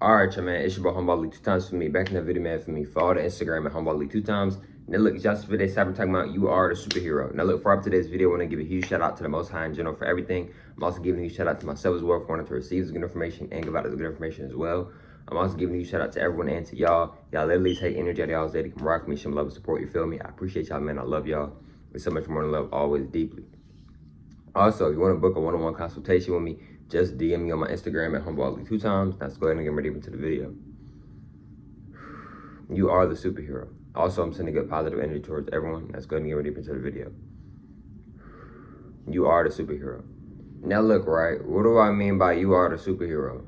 Alright, y'all, man, it's your boy Humble League 2 times for me. Back in the video, man, for me. Follow the Instagram at Humble League 2 times. Now look, just for today's time, we're talking about you are the superhero. Now look, for up today's video, I want to give a huge shout out to the Most High in general for everything. I'm also giving a huge shout out to myself as well for wanting to receive this good information and give out this good information as well. I'm also giving a huge shout out to everyone and to y'all. Y'all literally take energy out of y'all's day to come rock me, show me love and support, you feel me? I appreciate y'all, man. I love y'all. With so much more than love, always deeply. Also, if you want to book a one-on-one consultation with me, just DM me on my Instagram at Humble League 2 times. Let's go ahead and get ready into the video. You are the superhero. Also, I'm sending good positive energy towards everyone. Let's go ahead and get ready into the video. You are the superhero. Now look, right? What do I mean by you are the superhero?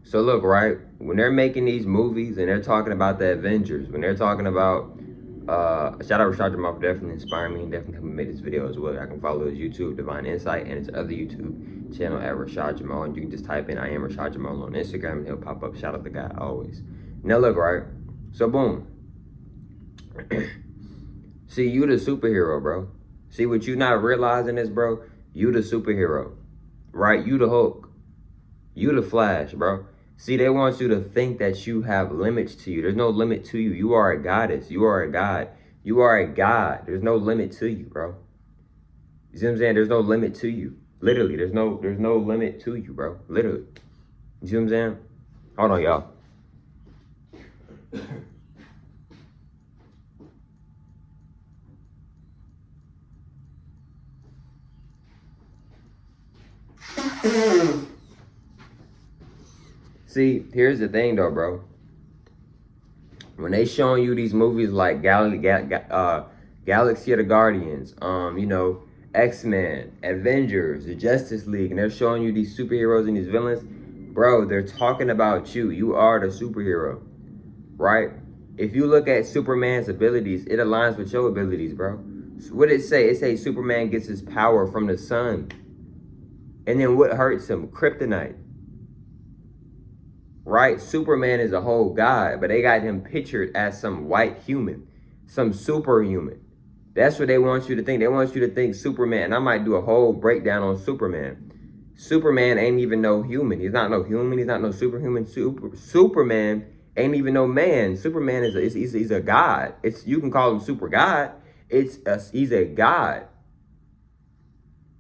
So look, right? When they're making these movies and they're talking about the Avengers, when they're talking about, shout out Rashad Jamal for definitely inspiring me and definitely helping me make this video as well. I can follow his YouTube, Divine Insight, and his other YouTube channel at Rashad Jamal. And you can just type in I am Rashad Jamal on Instagram and he'll pop up. Shout out the guy always. Now look, right? So boom. See, you the superhero, bro. See, what you not realizing is, bro, you the superhero, right? You the Hulk. You the Flash, bro. See, they want you to think that you have limits to you. There's no limit to you. You are a goddess. You are a god. You are a god. There's no limit to you, bro. You see what I'm saying? There's no limit to you. Literally, there's no limit to you, bro. Literally. You see what I'm saying? Hold on, y'all. See, here's the thing though, bro. When they showing you these movies like Galaxy of the Guardians, you know, X-Men, Avengers, the Justice League, and they're showing you these superheroes and these villains, bro, they're talking about you. You are the superhero, right? If you look at Superman's abilities, it aligns with your abilities, bro. So what did it say? It says Superman gets his power from the sun. And then what hurts him? Kryptonite. Right? Superman is a whole god, but they got him pictured as some white human, some superhuman. That's what they want you to think. They want you to think Superman. And I might do a whole breakdown on Superman. Superman ain't even no human. He's not no human. He's not no superhuman. Superman ain't even no man. Superman is he's a god. You can call him super god. He's a god.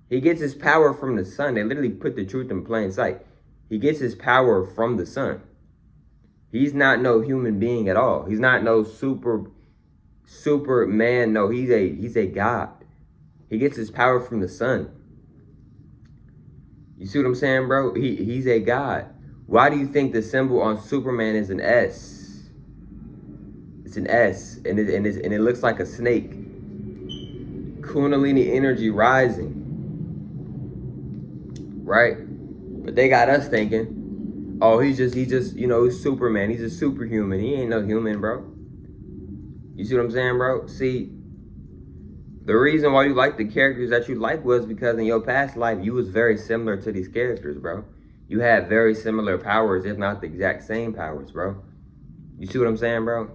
He gets his power from the sun. They literally put the truth in plain sight. He gets his power from the sun. He's not no human being at all. He's not no Superman. No, he's a god. He gets his power from the sun. You see what I'm saying, bro? He's a god. Why do you think the symbol on Superman is an S? It's an S, and it looks like a snake. Kundalini energy rising. Right? But they got us thinking, oh, he's just, you know, he's Superman. He's a superhuman. He ain't no human, bro. You see what I'm saying, bro? See, the reason why you like the characters that you like was because in your past life, you was very similar to these characters, bro. You had very similar powers, if not the exact same powers, bro. You see what I'm saying, bro?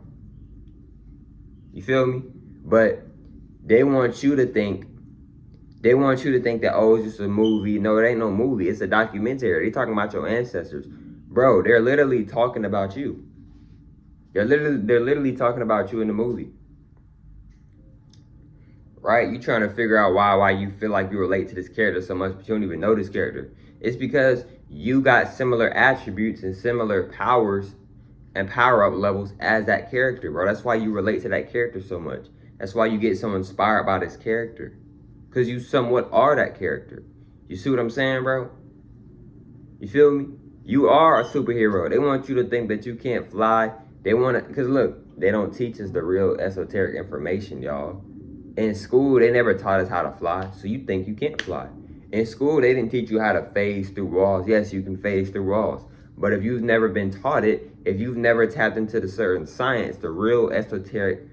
You feel me? But they want you to think that, oh, it's just a movie. No, it ain't no movie. It's a documentary. They're talking about your ancestors. Bro, they're literally talking about you. They're literally talking about you in the movie. Right? You trying to figure out why you feel like you relate to this character so much, but you don't even know this character. It's because you got similar attributes and similar powers and power-up levels as that character, bro. That's why you relate to that character so much. That's why you get so inspired by this character. Because you somewhat are that character. You see what I'm saying, bro? You feel me? You are a superhero. They want you to think that you can't fly. They want to, because look, they don't teach us the real esoteric information, y'all. In school, they never taught us how to fly, so you think you can't fly. In school, they didn't teach you how to phase through walls. Yes, you can phase through walls. But if you've never been taught it, if you've never tapped into the certain science, the real esoteric,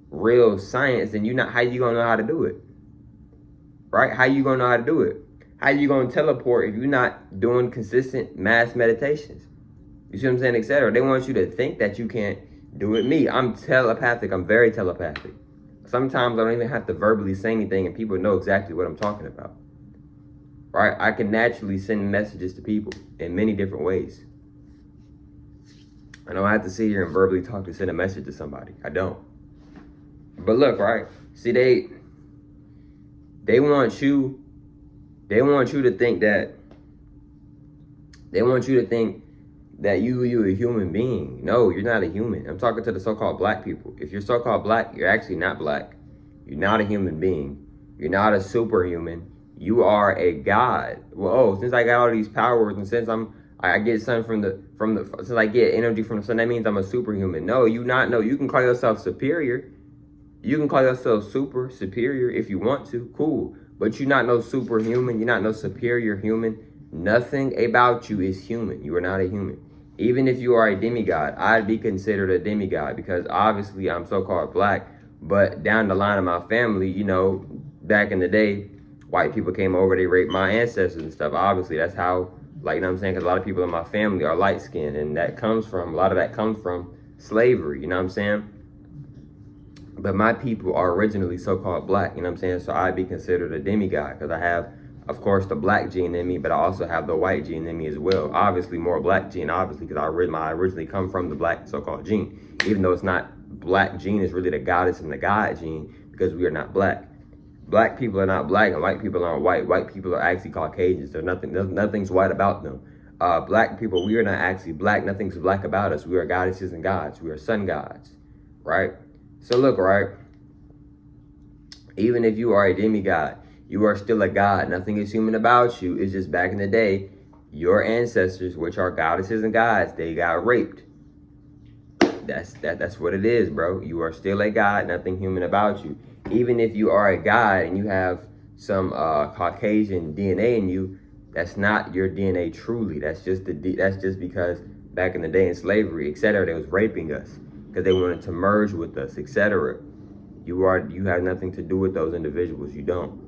real science, then how you going to know how to do it? Right? How you going to know how to do it? How you going to teleport if you're not doing consistent mass meditations? You see what I'm saying, etc. They want you to think that you can't do it. Me, I'm telepathic. I'm very telepathic. Sometimes I don't even have to verbally say anything and people know exactly what I'm talking about. Right? I can naturally send messages to people in many different ways. I don't have to sit here and verbally talk to send a message to somebody. I don't. But look, right? See, they want you to think that you're a human being. No, you're not a human. I'm talking to the so-called black people. If you're so-called black, you're actually not black. You're not a human being. You're not a superhuman. You are a god. Well, oh, since I got all these powers and since I get sun since I get energy from the sun, that means I'm a superhuman. No, you not. No, you can call yourself superior. You can call yourself superior if you want to. Cool. But you're not no superhuman. You're not no superior human. Nothing about you is human. You are not a human. Even if you are a demigod, I'd be considered a demigod because obviously I'm so-called black. But down the line of my family, you know, back in the day, white people came over, they raped my ancestors and stuff. Obviously, that's how, like, you know what I'm saying? Because a lot of people in my family are light-skinned, and a lot of that comes from slavery, you know what I'm saying? But my people are originally so-called black, you know what I'm saying? So I'd be considered a demigod because I have, of course, the black gene in me, but I also have the white gene in me as well. Obviously, more black gene, obviously, because I originally come from the black so-called gene, even though it's not black gene, is really the goddess and the god gene because we are not black. Black people are not black and white people aren't white. White people are actually Caucasians. Nothing's white about them. Black people, we are not actually black. Nothing's black about us. We are goddesses and gods. We are sun gods, right? So look, right? Even if you are a demigod, you are still a god. Nothing is human about you. It's just back in the day, your ancestors, which are goddesses and gods, they got raped. That's what it is, bro. You are still a god. Nothing human about you. Even if you are a god and you have some Caucasian DNA in you, that's not your DNA truly. That's just because back in the day in slavery, etc., they was raping us because they wanted to merge with us, etc. You have nothing to do with those individuals. You don't.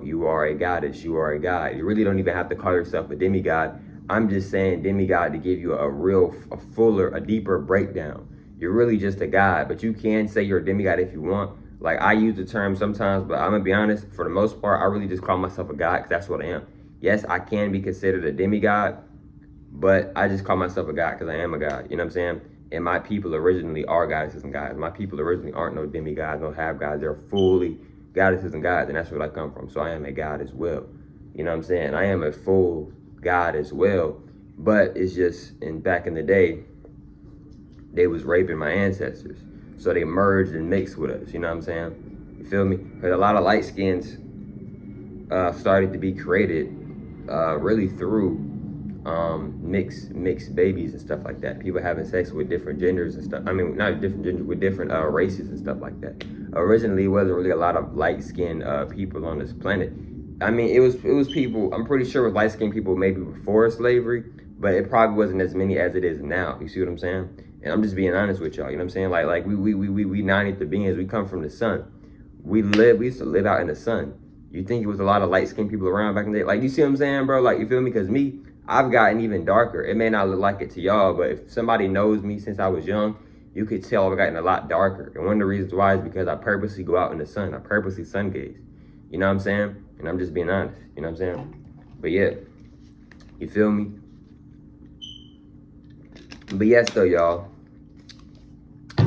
You are a goddess. You are a god. You really don't even have to call yourself a demigod. I'm just saying demigod to give you a fuller, a deeper breakdown. You're really just a god, but you can say you're a demigod if you want. Like, I use the term sometimes, but I'm gonna be honest, for the most part, I really just call myself a god because that's what I am. Yes, I can be considered a demigod, but I just call myself a god because I am a god, you know what I'm saying? And my people originally are goddesses and gods. My people originally aren't no demigods, no half gods. They're fully goddesses and gods, and that's where I come from. So I am a god as well. You know what I'm saying? I am a full god as well, but it's just, back in the day, they was raping my ancestors. So they merged and mixed with us, you know what I'm saying? You feel me? Because a lot of light skins started to be created really through mixed babies and stuff like that. People having sex with different genders and stuff. I mean, not different genders, with different races and stuff like that. Originally, it wasn't really a lot of light-skinned people on this planet. I mean, it was people, I'm pretty sure it was light-skinned people maybe before slavery, but it probably wasn't as many as it is now. You see what I'm saying? And I'm just being honest with y'all, you know what I'm saying? Like we non-ether beings, we come from the sun. We used to live out in the sun. You think it was a lot of light-skinned people around back in the day? Like, you see what I'm saying, bro? Like, you feel me? Because me, I've gotten even darker. It may not look like it to y'all, but if somebody knows me since I was young, you could tell I've gotten a lot darker. And one of the reasons why is because I purposely go out in the sun. I purposely sun gaze. You know what I'm saying? And I'm just being honest. You know what I'm saying? But yeah, you feel me? But yes, though, y'all.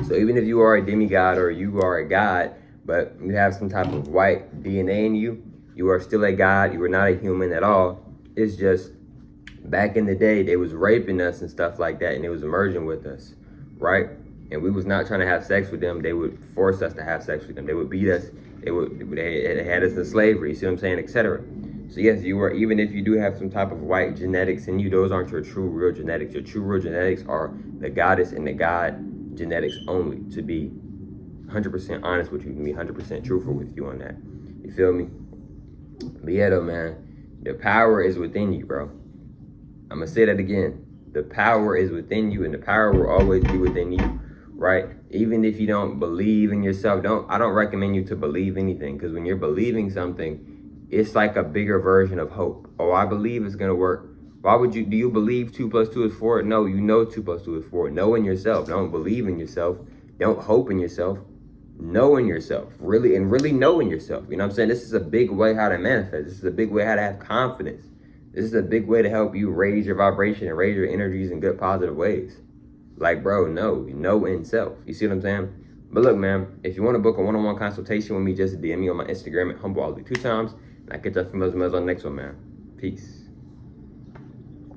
So even if you are a demigod or you are a god, but you have some type of white DNA in you, you are still a god. You are not a human at all. It's just back in the day, they was raping us and stuff like that, and they was merging with us, right? And we was not trying to have sex with them. They would force us to have sex with them. They would beat us. They had us in slavery. You see what I'm saying, etc. So yes, you are, even if you do have some type of white genetics in you, those aren't your true real genetics. Your true real genetics are the goddess and the god genetics only, to be 100% honest with you, to be 100% truthful with you on that. You feel me? But yeah, though, man, the power is within you, bro. I'm gonna say that again. The power is within you, and the power will always be within you, right? Even if you don't believe in yourself, I don't recommend you to believe anything, because when you're believing something, it's like a bigger version of hope. Oh, I believe it's gonna work. Why would you? Do you believe 2 + 2 is 4? No, you know 2 + 2 is 4. Know in yourself. Don't believe in yourself. Don't hope in yourself. Know in yourself. Really know in yourself. You know what I'm saying? This is a big way how to manifest. This is a big way how to have confidence. This is a big way to help you raise your vibration and raise your energies in good, positive ways. Like, bro, know in self. You see what I'm saying? But look, man, if you want to book a one-on-one consultation with me, just DM me on my Instagram at HumbleOllie 2 times. And I catch up from those emails on the next one, man. Peace.